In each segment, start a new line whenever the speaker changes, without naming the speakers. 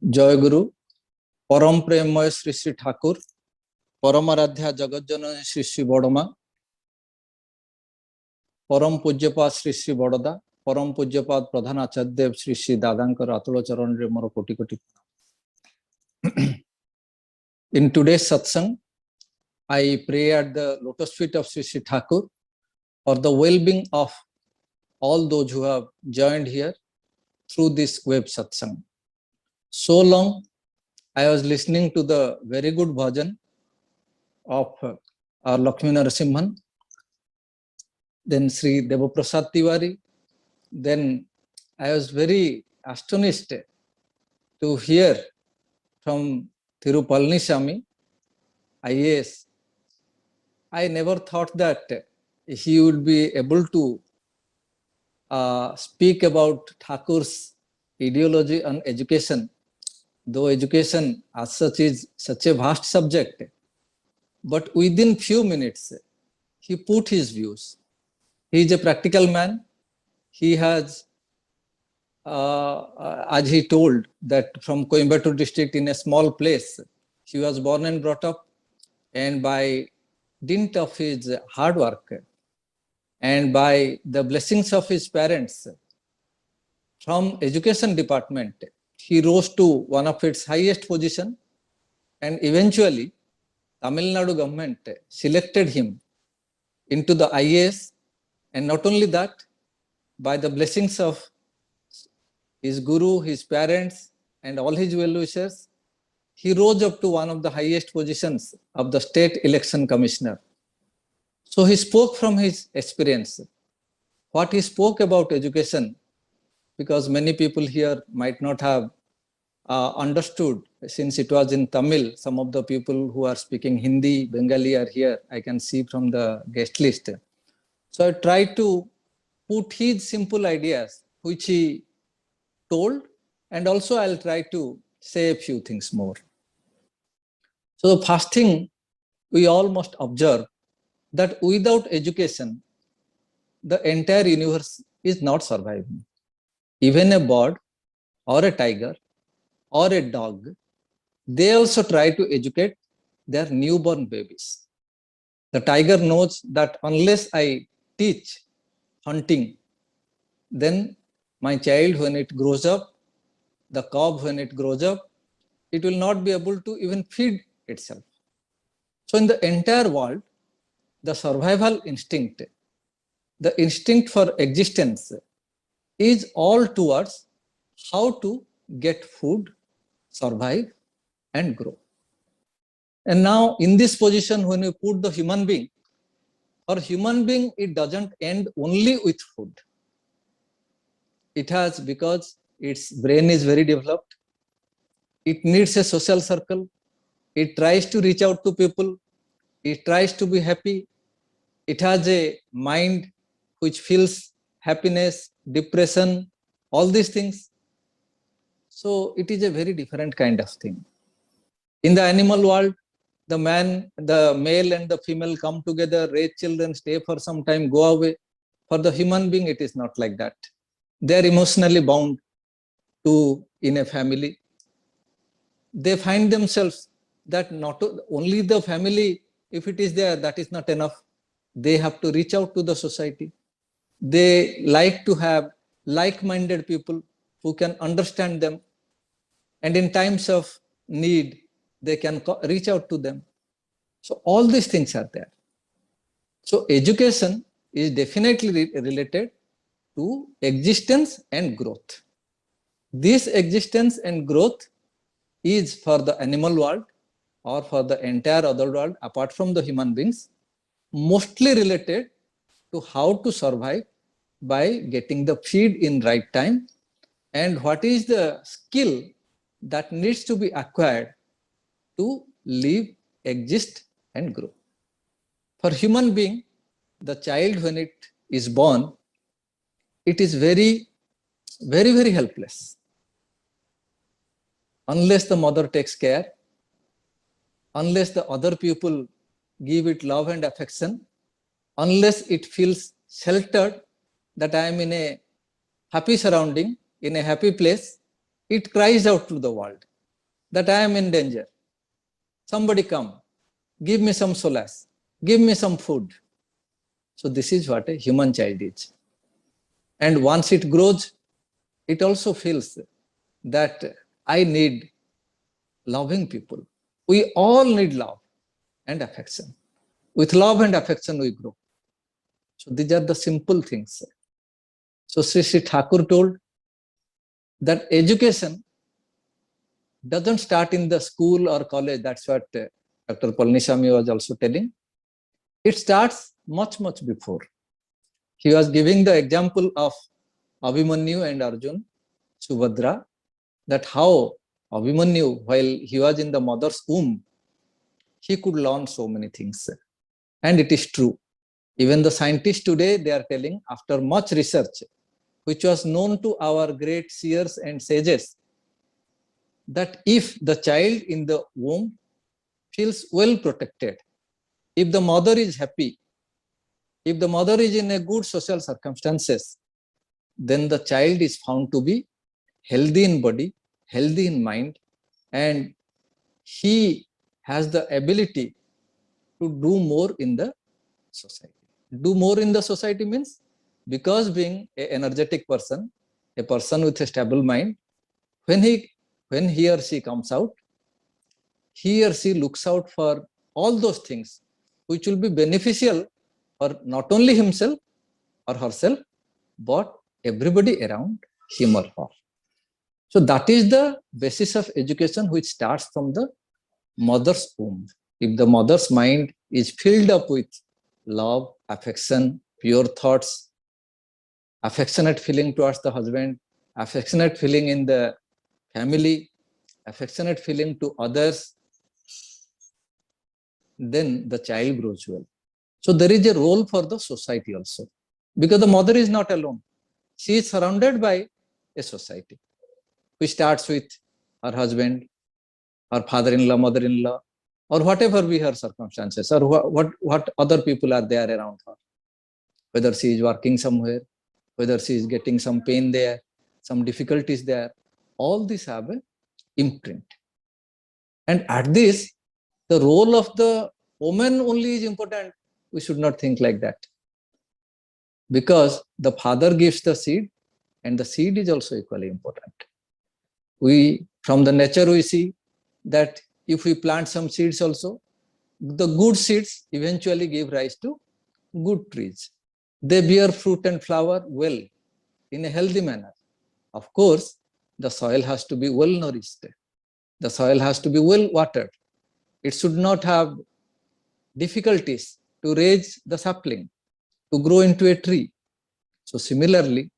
जय गुरु परम प्रेममय श्री श्री ठाकुर परमाराध्या जगत जननी श्री श्री बड़मा परम पूज्यपाद श्री श्री बड़दा परम पूज्यपाद प्रधान आचार्य देव श्री श्री दादांकर अतुल चरण रे मोर कोटि कोटि In today's satsang, I pray at the lotus feet of Sri Sri Thakur for the well-being of all those who have joined here through this web satsang. So long, I was listening to the very good bhajan of our Lakshmi Narasimhan, then Sri Devaprasad Tiwari. Then I was very astonished to hear from Thiru Palniswamy, IAS. I never thought that he would be able to speak about Thakur's ideology on education, though education as such is such a vast subject. But within few minutes, he put his views. He is a practical man. He has, as he told, that from Coimbatore district in a small place, he was born and brought up, and by dint of his hard work and by the blessings of his parents, from education department, he rose to one of its highest position, and eventually Tamil Nadu government selected him into the IAS, and not only that, by the blessings of his guru, his parents, and all his well-wishers, he rose up to one of the highest positions of the state election commissioner. So he spoke from his experience. What he spoke about education, because many people here might not have understood, since it was in Tamil. Some of the people who are speaking Hindi, Bengali are here, I can see from the guest list. So I tried to put his simple ideas, which he told, and also I'll try to say a few things more. So the first thing we all must observe, that without education, the entire universe is not surviving. Even a bird or a tiger or a dog, they also try to educate their newborn babies. The tiger knows that unless I teach hunting, then my child, when it grows up, the cub, when it grows up, it will not be able to even feed itself. So in the entire world, the survival instinct, the instinct for existence, is all towards how to get food, survive, and grow. And now in this position, when you put the human being, for human being, it doesn't end only with food. It has, because its brain is very developed, it needs a social circle, it tries to reach out to people, it tries to be happy, it has a mind which feels happiness, depression, all these things. So it is a very different kind of thing. In the animal world, the male and the female come together, raise children, stay for some time, go away. For the human being, it is not like that. They are emotionally bound to in a family. They find themselves that not only the family, if it is there, that is not enough. They have to reach out to the society. They like to have like-minded people who can understand them, and in times of need, they can reach out to them. So all these things are there. So education is definitely related to existence and growth. This existence and growth is for the animal world or for the entire other world, apart from the human beings, mostly related to how to survive by getting the feed in right time, and what is the skill that needs to be acquired to live, exist, and grow. For human being, the child, when it is born, it is very, very, very helpless. Unless the mother takes care, unless the other people give it love and affection, unless it feels sheltered, that I am in a happy surrounding, in a happy place, it cries out to the world. that I am in danger. Somebody come, give me some solace, give me some food. So this is what a human child is. And once it grows, it also feels that I need loving people. We all need love and affection. With love and affection, we grow. So these are the simple things. So Sri Thakur told that education doesn't start in the school or college. That's what Dr. Palniswamy was also telling. It starts much, much before. He was giving the example of Abhimanyu and Arjun, Subhadra, that how Abhimanyu, while he was in the mother's womb, he could learn so many things. And it is true. Even the scientists today, they are telling, after much research, which was known to our great seers and sages, that if the child in the womb feels well protected, if the mother is happy, if the mother is in a good social circumstances, then the child is found to be healthy in body, healthy in mind, and he has the ability to do more in the society. Do more in the society means, because being an energetic person, a person with a stable mind, when he or she comes out, he or she looks out for all those things which will be beneficial for not only himself or herself, but everybody around him or her. So that is the basis of education, which starts from the mother's womb. If the mother's mind is filled up with love, affection, pure thoughts, affectionate feeling towards the husband, affectionate feeling in the family, affectionate feeling to others, then the child grows well. So there is a role for the society also, because the mother is not alone. She is surrounded by a society, which starts with her husband, her father-in-law, mother-in-law, or whatever be her circumstances, or what other people are there around her. Whether she is working somewhere, whether she is getting some pain there, some difficulties there, all these have an imprint. And at this, the role of the woman only is important. We should not think like that. Because the father gives the seed, and the seed is also equally important. From the nature, we see that if we plant some seeds also, the good seeds eventually give rise to good trees. They bear fruit and flower well, in a healthy manner. Of course, the soil has to be well nourished. The soil has to be well watered. It should not have difficulties to raise the sapling, to grow into a tree. So similarly,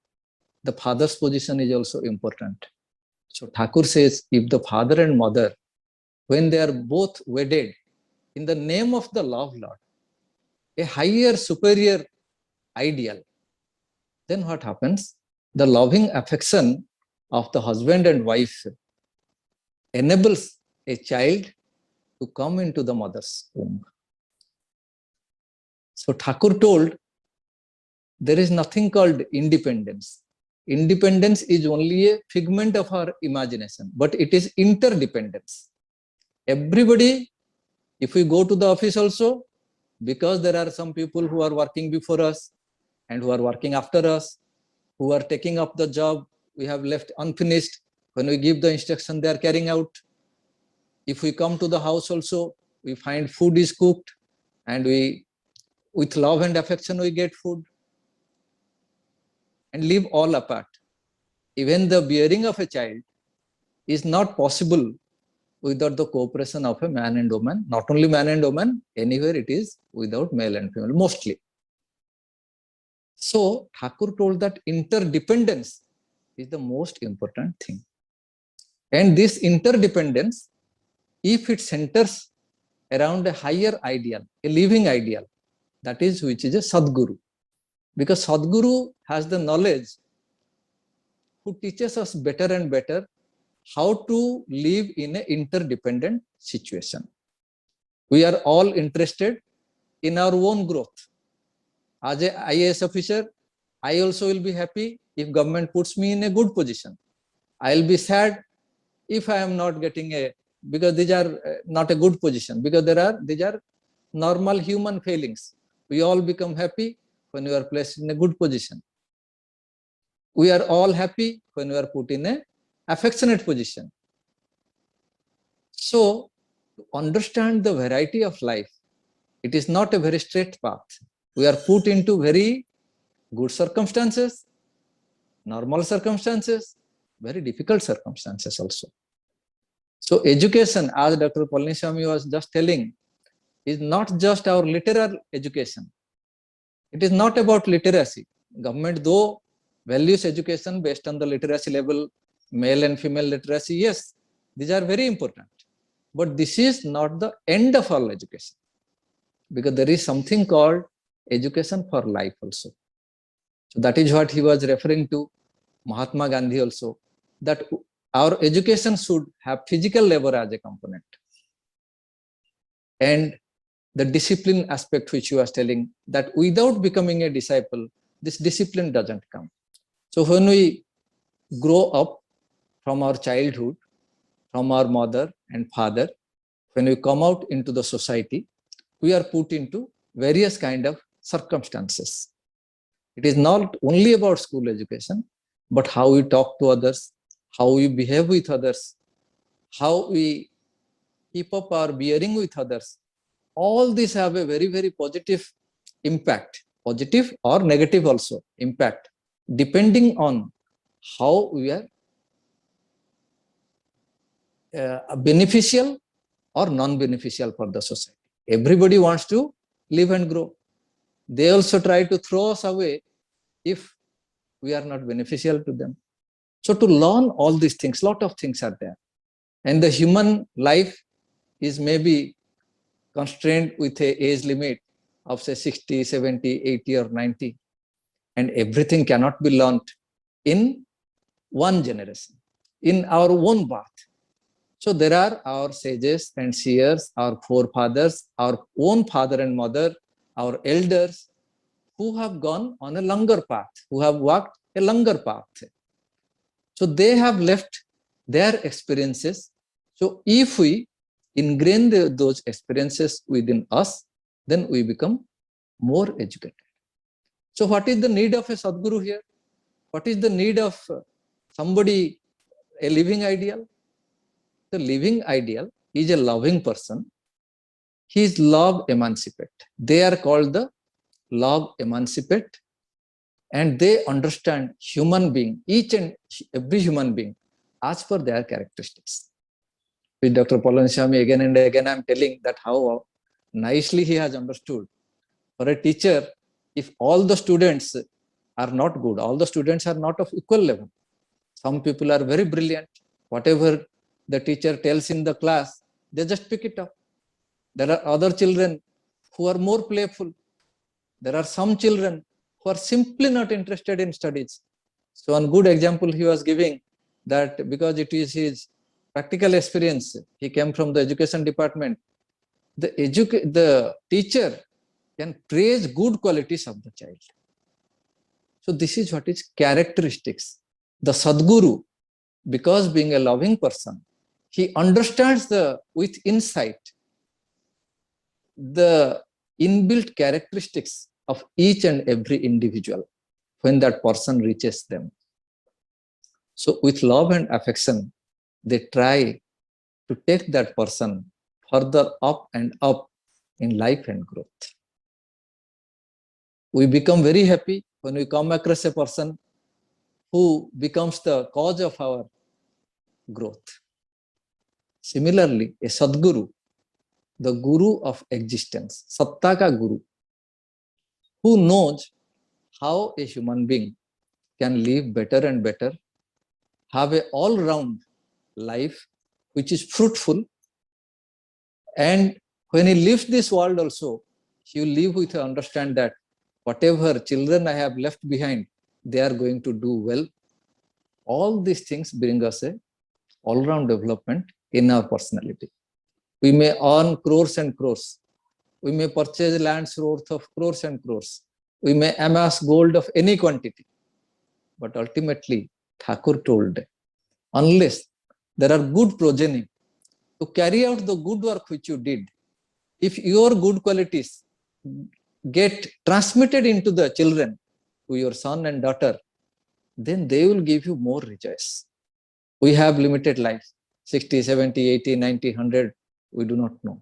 the father's position is also important. So Thakur says, if the father and mother, when they are both wedded in the name of the love Lord, a higher, superior ideal, then what happens? The loving affection of the husband and wife enables a child to come into the mother's womb. So Thakur told, there is nothing called independence. Independence is only a figment of our imagination, but it is interdependence. Everybody, if we go to the office also, because there are some people who are working before us and who are working after us, who are taking up the job we have left unfinished. When we give the instruction, they are carrying out. If we come to the house also, we find food is cooked, and with love and affection, we get food and live all apart. Even the bearing of a child is not possible without the cooperation of a man and woman. Not only man and woman, anywhere it is without male and female, mostly. So Thakur told that interdependence is the most important thing. And this interdependence, if it centers around a higher ideal, a living ideal, that is which is a Sadguru. Because Sadguru has the knowledge, who teaches us better and better how to live in an interdependent situation. We are all interested in our own growth. As an IAS officer, I also will be happy if government puts me in a good position. I'll be sad if I am not getting a because these are not a good position, because these are normal human failings. We all become happy when we are placed in a good position. We are all happy when we are put in a affectionate position. So, to understand the variety of life, it is not a very straight path. We are put into very good circumstances, normal circumstances, very difficult circumstances also. So education, as Dr. Palaniswamy was just telling, is not just our literal education. It is not about literacy. Government, though, values education based on the literacy level, male and female literacy, yes, these are very important. But this is not the end of all education, because there is something called education for life also. So that is what he was referring to, Mahatma Gandhi also, that our education should have physical labor as a component. And the discipline aspect which you are telling, that without becoming a disciple, this discipline doesn't come. So when we grow up from our childhood, from our mother and father, when we come out into the society, we are put into various kind of circumstances. It is not only about school education, but how we talk to others, how we behave with others, how we keep up our bearing with others. All these have a very, very positive impact, positive or negative also impact, depending on how we are beneficial or non-beneficial for the society. Everybody wants to live and grow. They also try to throw us away if we are not beneficial to them. So to learn all these things, lot of things are there. And the human life is maybe constrained with a age limit of say 60, 70, 80 or 90. And everything cannot be learnt in one generation, in our own path. So there are our sages and seers, our forefathers, our own father and mother, our elders, who have gone on a longer path, who have walked a longer path. So they have left their experiences. So if we ingrain those experiences within us, then we become more educated. So what is the need of a Sadguru here? What is the need of somebody, a living ideal? The living ideal is a loving person. He is love emancipate. They are called the love emancipate, and they understand human being, each and every human being, as per their characteristics. With Dr. Palaniswamy, again and again, I'm telling that how nicely he has understood. For a teacher, if all the students are not good, all the students are not of equal level. Some people are very brilliant. Whatever the teacher tells in the class, they just pick it up. There are other children who are more playful. There are some children who are simply not interested in studies. So one good example he was giving, that because it is his practical experience, he came from the education department. The teacher can praise good qualities of the child. So this is what is characteristics. The Sadguru, because being a loving person, he understands with insight the inbuilt characteristics of each and every individual when that person reaches them. So with love and affection, they try to take that person further up and up in life and growth. We become very happy when we come across a person who becomes the cause of our growth. Similarly, a Sadguru, the Guru of existence, Satta ka Guru, who knows how a human being can live better and better, have an all-round life which is fruitful, and when he leaves this world also, he will live with an understand that whatever children I have left behind, they are going to do well. All these things bring us a all-round development in our personality. We may earn crores and crores. We may purchase lands worth of crores and crores. We may amass gold of any quantity. But ultimately, Thakur told, unless there are good progeny to carry out the good work which you did, if your good qualities get transmitted into the children, to your son and daughter, then they will give you more rejoice. We have limited life, 60, 70, 80, 90, 100, we do not know.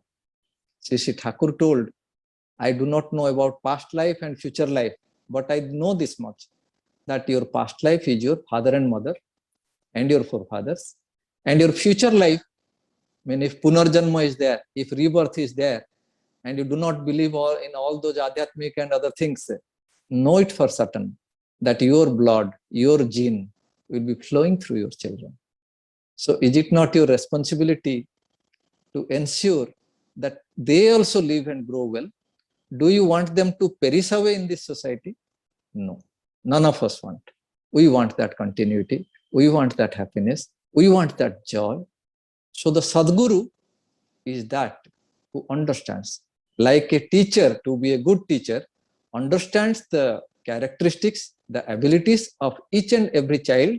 Sri Thakur told, I do not know about past life and future life, but I know this much, that your past life is your father and mother and your forefathers, and your future life, I mean, if Punarjanma is there, if rebirth is there, and you do not believe in all those Adhyatmic and other things, know it for certain that your blood, your gene will be flowing through your children. So is it not your responsibility to ensure that they also live and grow well? Do you want them to perish away in this society? No, none of us want. We want that continuity. We want that happiness. We want that joy. So the Sadguru is that who understands. Like a teacher, to be a good teacher, understands the characteristics, the abilities of each and every child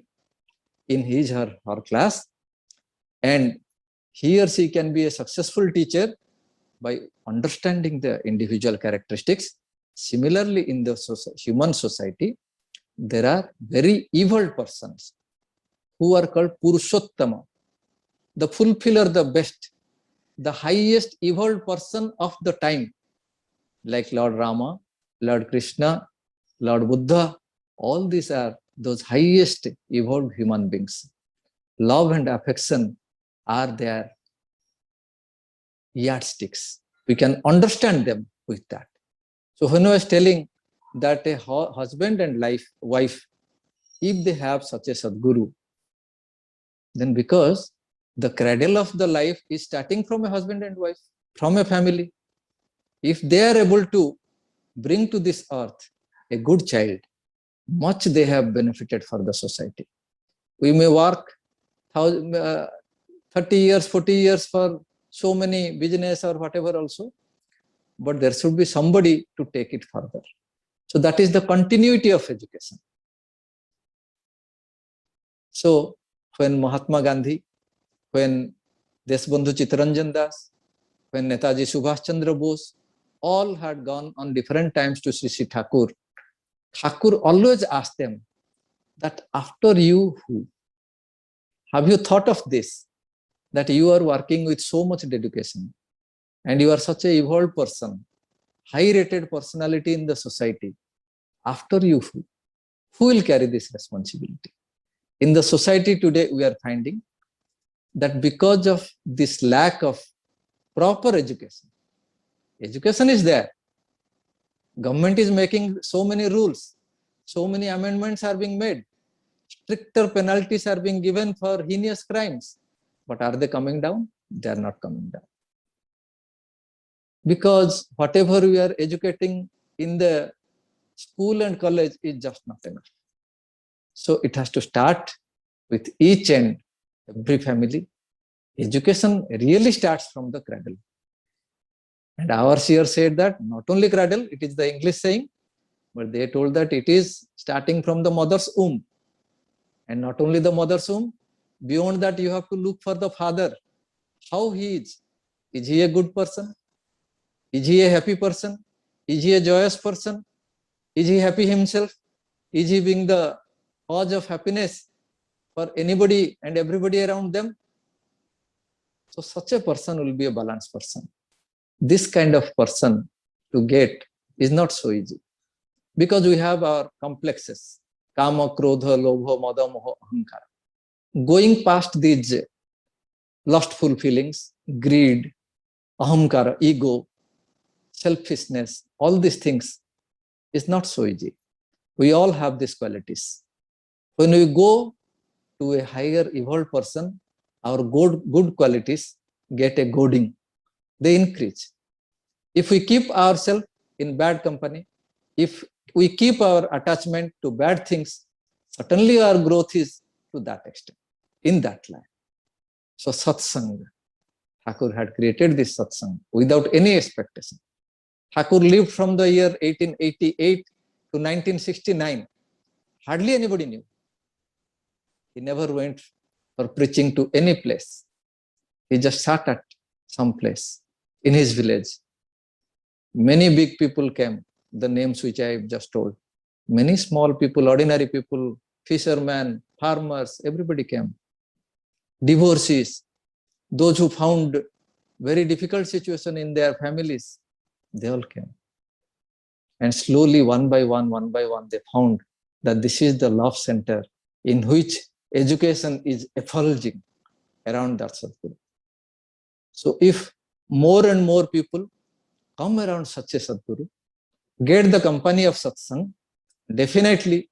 in his or her class, and he or she can be a successful teacher by understanding the individual characteristics. Similarly, in the human society, there are very evil persons who are called Purushottama, the fulfiller, the best, the highest evolved person of the time, like Lord Rama, Lord Krishna, Lord Buddha. All these are those highest evolved human beings. Love and affection are their yardsticks. We can understand them with that. So when I was telling that a husband and wife, if they have such a Sadguru, then because the cradle of the life is starting from a husband and wife, from a family. If they are able to bring to this earth a good child, much they have benefited for the society. We may work 30 years, 40 years for so many business or whatever also, but there should be somebody to take it further. So that is the continuity of education. So when Mahatma Gandhi, when Deshbandhu Chittaranjan Das, when Netaji Subhash Chandra Bose, all had gone on different times to Sri Thakur, Thakur always asked them that after you, who? Have you thought of this? That you are working with so much dedication and you are such a evolved person, high rated personality in the society. After you, who will carry this responsibility? In the society today, we are finding that because of this lack of proper education, education is there. Government is making so many rules, so many amendments are being made, stricter penalties are being given for heinous crimes. But are they coming down? They are not coming down. Because whatever we are educating in the school and college is just not enough. So it has to start with each and every family. Education really starts from the cradle. And our seer said that not only cradle, it is the English saying, but they told that it is starting from the mother's womb. And not only the mother's womb, beyond that you have to look for the father. How he is. Is he a good person? Is he a happy person? Is he a joyous person? Is he happy himself? Is he being the cause of happiness for anybody and everybody around them? So such a person will be a balanced person. This kind of person to get is not so easy because we have our complexes, kama, krodha, lobha, mada, moha, ahankara. Going past these lustful feelings, greed, ahamkara, ego, selfishness, all these things is not so easy. We all have these qualities. When we go to a higher evolved person, our good qualities get a goading. They increase. If we keep ourselves in bad company, if we keep our attachment to bad things, certainly our growth is to that extent, in that line. So satsang, Thakur had created this satsang without any expectation. Thakur lived from the year 1888 to 1969. Hardly anybody knew. He never went for preaching to any place. He just sat at some place in his village. Many big people came, the names which I just told. Many small people, ordinary people, fishermen, farmers, everybody came. Divorcees, those who found very difficult situation in their families, they all came. And slowly, one by one, they found that this is the love center in which education is effulging around that Sadguru. So if more and more people come around such a Sadguru, get the company of satsang, definitely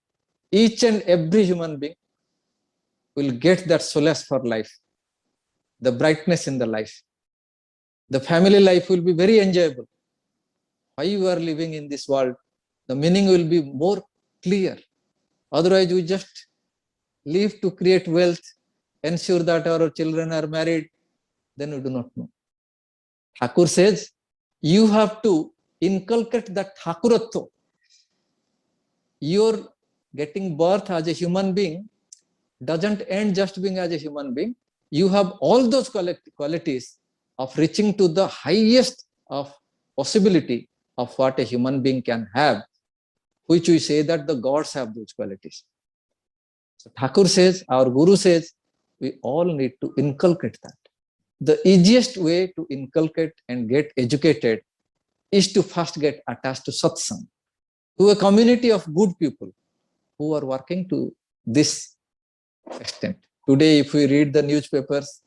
each and every human being will get that solace for life, the brightness in the life. The family life will be very enjoyable. Why you are living in this world, the meaning will be more clear. Otherwise, we just live to create wealth, ensure that our children are married, then we do not know. Thakur says, you have to inculcate that Thakuratva. Your getting birth as a human being doesn't end just being as a human being. You have all those qualities of reaching to the highest of possibility of what a human being can have, which we say that the gods have those qualities. So Thakur says, our Guru says, we all need to inculcate that. The easiest way to inculcate and get educated is to first get attached to satsang, to a community of good people who are working to this extent. Today, if we read the newspapers,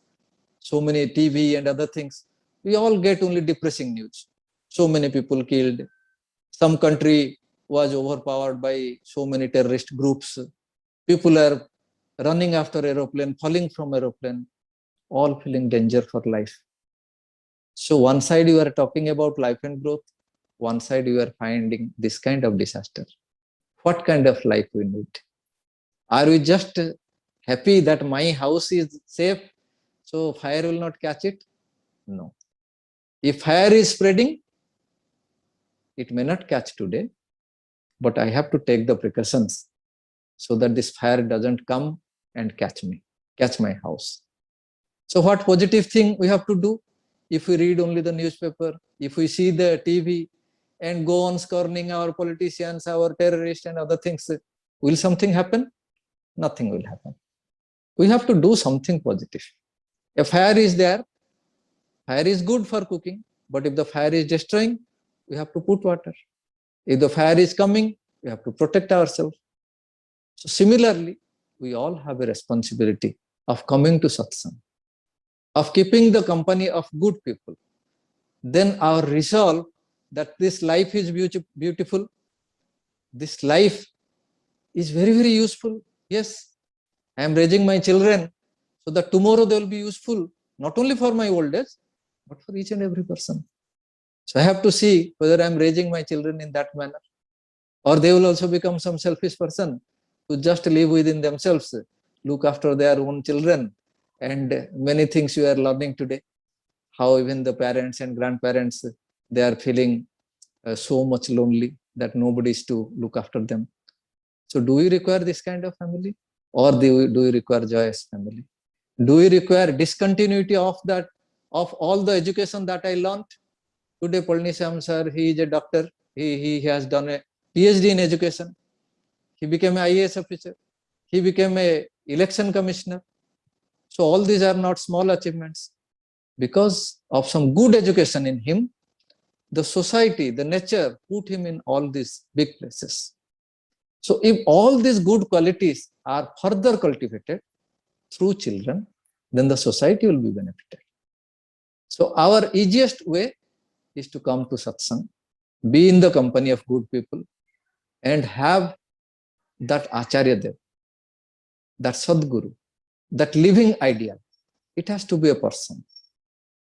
so many TV and other things, we all get only depressing news. So many people killed. Some country was overpowered by so many terrorist groups. People are running after aeroplane, falling from aeroplane, all feeling danger for life. So one side you are talking about life and growth, one side you are finding this kind of disaster. What kind of life we need? Are we just happy that my house is safe, so fire will not catch it? No. If fire is spreading, it may not catch today, but I have to take the precautions so that this fire doesn't come and catch me, catch my house. So what positive thing we have to do? If we read only the newspaper, if we see the TV and go on scorning our politicians, our terrorists and other things, will something happen? Nothing will happen. We have to do something positive. If fire is there, fire is good for cooking, but if the fire is destroying, we have to put water. If the fire is coming, we have to protect ourselves. So similarly, we all have a responsibility of coming to satsang, of keeping the company of good people. Then our resolve that this life is beautiful, this life is very, very useful. Yes, I am raising my children so that tomorrow they will be useful, not only for my old age, but for each and every person. So I have to see whether I am raising my children in that manner, or they will also become some selfish person who just live within themselves, look after their own children, and many things you are learning today, how even the parents and grandparents, they are feeling so much lonely that nobody is to look after them. So do we require this kind of family, or do we require joyous family? Do we require discontinuity of that, of all the education that I learned? Today, Palnisam sir, he is a doctor. He has done a PhD in education. He became an IAS officer. He became a election commissioner. So all these are not small achievements. Because of some good education in him, the society, the nature put him in all these big places. So if all these good qualities are further cultivated through children, then the society will be benefited. So our easiest way is to come to satsang, be in the company of good people, and have that Acharya Dev, that Sadguru, that living ideal. It has to be a person.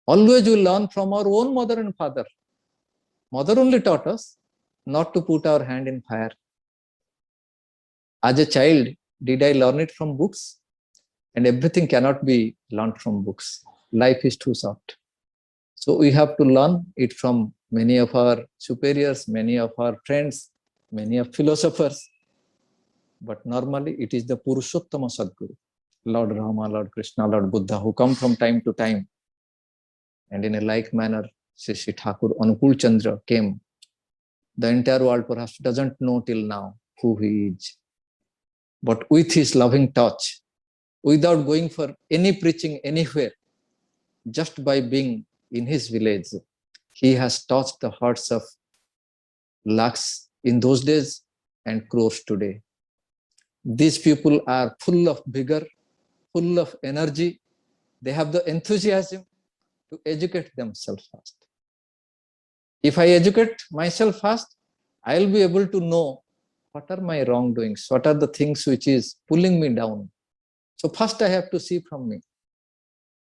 Always we learn from our own mother and father. Mother only taught us not to put our hand in fire. As a child, did I learn it from books? And everything cannot be learned from books. Life is too short. So we have to learn it from many of our superiors, many of our friends, many of philosophers. But normally it is the Purushottama Sadguru, Lord Rama, Lord Krishna, Lord Buddha, who come from time to time And in a like manner, Sri Thakur Anukul Chandra came. The entire world perhaps doesn't know till now who he is. But with his loving touch, without going for any preaching anywhere, just by being in his village, he has touched the hearts of lakhs in those days and crores today. These people are full of vigor, full of energy. They have the enthusiasm to educate themselves first. If I educate myself first, I'll be able to know what are my wrongdoings, what are the things which is pulling me down. So first I have to see from me.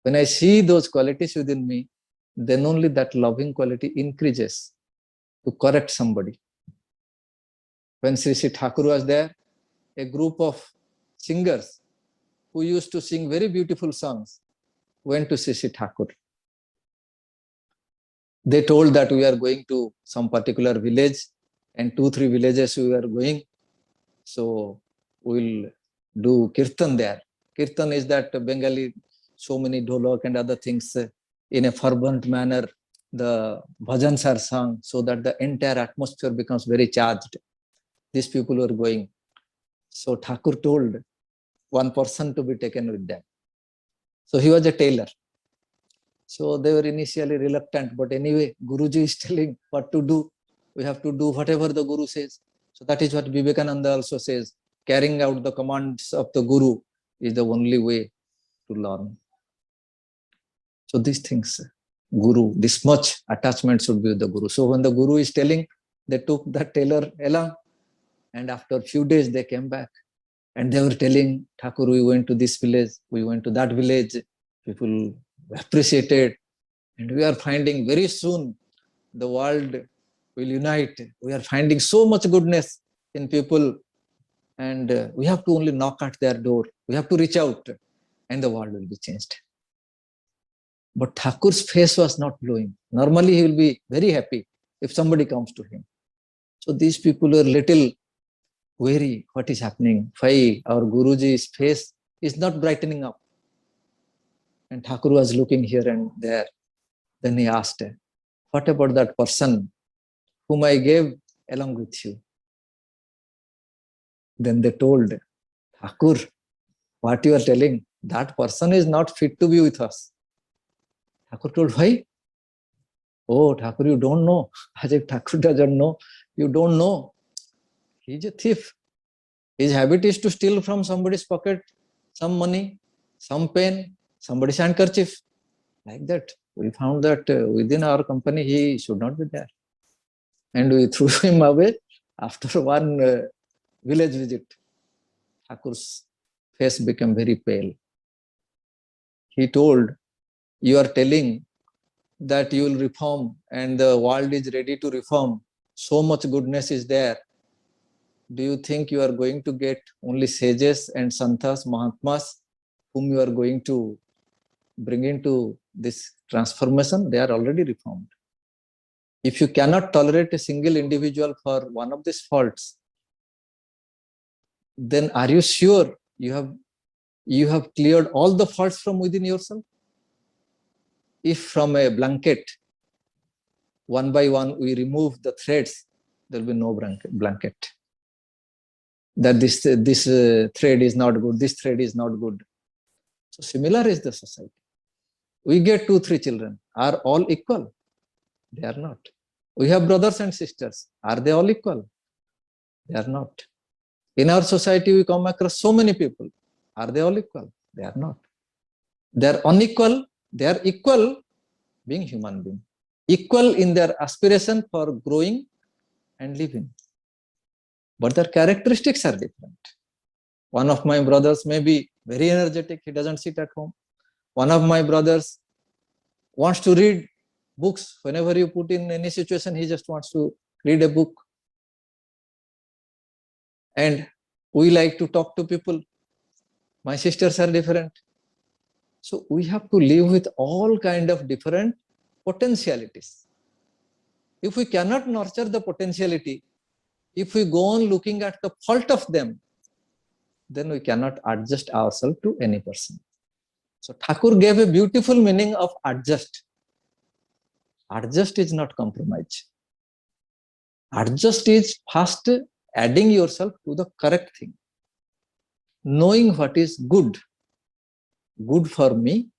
When I see those qualities within me, then only that loving quality increases to correct somebody. When Sri Thakur was there, a group of singers who used to sing very beautiful songs went to Sri Thakur. They told that we are going to some particular village, and 2-3 villages we are going. So we'll do kirtan there. Kirtan is that Bengali, so many dholak and other things in a fervent manner. The bhajans are sung so that the entire atmosphere becomes very charged. These people were going. So Thakur told one person to be taken with them. So he was a tailor. So they were initially reluctant, but anyway, Guruji is telling what to do. We have to do whatever the Guru says. So that is what Vivekananda also says. Carrying out the commands of the Guru is the only way to learn. So these things, Guru, this much attachment should be with the Guru. So when the Guru is telling, they took the tailor along, and after a few days they came back. And they were telling, Thakur, we went to this village, we went to that village, people appreciated, and we are finding very soon the world will unite. We are finding so much goodness in people, and we have to only knock at their door. We have to reach out, and the world will be changed. But Thakur's face was not glowing. Normally, he will be very happy if somebody comes to him. So these people are little wary. What is happening? Why our Guruji's face is not brightening up? And Thakur was looking here and there. Then he asked, what about that person whom I gave along with you? Then they told, Thakur, what you are telling, that person is not fit to be with us. Thakur told, why? Oh, Thakur, you don't know. As if Thakur doesn't know, you don't know. He is a thief. His habit is to steal from somebody's pocket some money, some pen, somebody's handkerchief. Like that. We found that within our company, he should not be there. And we threw him away after one village visit. Thakur's face became very pale. He told, you are telling that you will reform and the world is ready to reform. So much goodness is there. Do you think you are going to get only sages and santas, mahatmas, whom you are going to bring into this transformation? They are already reformed. If you cannot tolerate a single individual for one of these faults, then are you sure you have cleared all the faults from within yourself? If from a blanket, one by one, we remove the threads, there will be no blanket. That this thread is not good, this thread is not good. So similar is the society. We get 2-3 children. Are all equal? They are not. We have brothers and sisters. Are they all equal? They are not. In our society, we come across so many people. Are they all equal? They are not. They are unequal. They are equal being human being. Equal in their aspiration for growing and living. But their characteristics are different. One of my brothers may be very energetic. He doesn't sit at home. One of my brothers wants to read books. Whenever you put in any situation, he just wants to read a book. And we like to talk to people. My sisters are different. So we have to live with all kind of different potentialities. If we cannot nurture the potentiality, if we go on looking at the fault of them, then we cannot adjust ourselves to any person. So Thakur gave a beautiful meaning of adjust. Adjust is not compromise. Adjust is first adding yourself to the correct thing. Knowing what is good for me,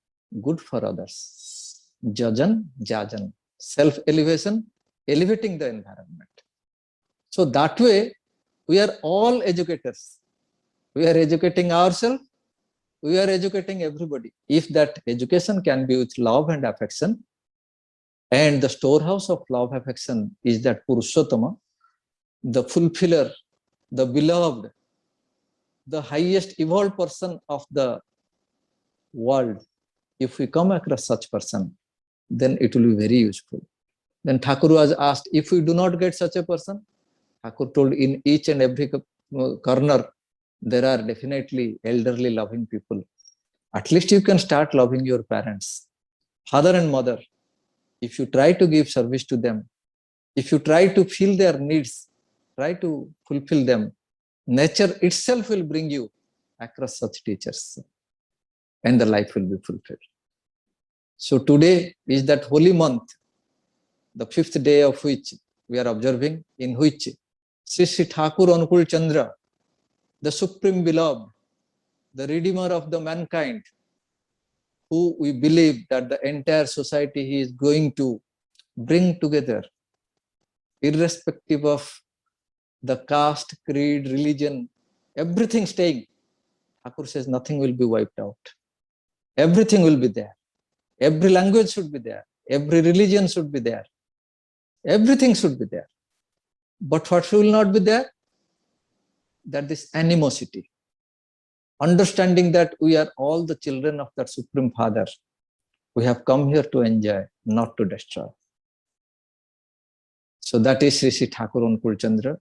good for others. Jajan, jajan. Self-elevation, elevating the environment. So that way, we are all educators. We are educating ourselves. We are educating everybody. If that education can be with love and affection, and the storehouse of love affection is that Purushottama, the fulfiller, the beloved, the highest evolved person of the world. If we come across such person, then it will be very useful. Then Thakur was asked, if we do not get such a person, Thakur told, in each and every corner, there are definitely elderly loving people. At least you can start loving your parents, father and mother. If you try to give service to them, if you try to fill their needs, try to fulfill them, nature itself will bring you across such teachers, and the life will be fulfilled. So today is that holy month, the 5th day of which we are observing, in which Sri Sri Thakur Anukul Chandra, the supreme beloved, the redeemer of the mankind, who we believe that the entire society he is going to bring together, irrespective of the caste, creed, religion, everything staying. Thakur says nothing will be wiped out. Everything will be there. Every language should be there. Every religion should be there. Everything should be there. But what will not be there? That this animosity. Understanding that we are all the children of that Supreme Father. We have come here to enjoy, not to destroy. So that is Sri Sri Thakur Anukul Chandra,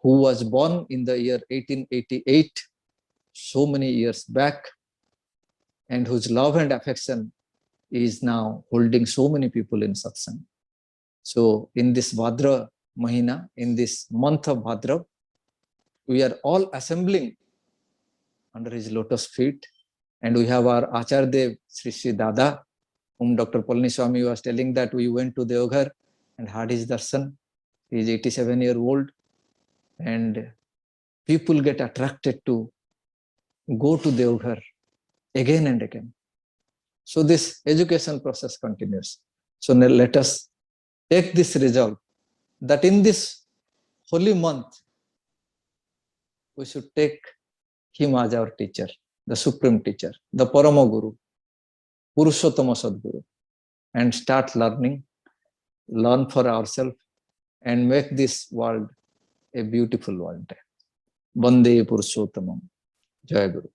who was born in the year 1888, so many years back, and whose love and affection is now holding so many people in satsang. So in this Bhadra Mahina, in this month of Bhadra, we are all assembling under his lotus feet, and we have our Acharya Dev, Sri Sri Dada, whom Dr. Palani was telling that we went to Deoghar and had his darshan. He is 87-year-old, and people get attracted to go to Deoghar again and again. So this education process continues. So now let us take this resolve that in this holy month, we should take him as our teacher, the supreme teacher, the Parama Guru, Purushottama Sadguru, and start learning, learn for ourselves, and make this world a beautiful world. Bande Purushottamam. Jai Guru.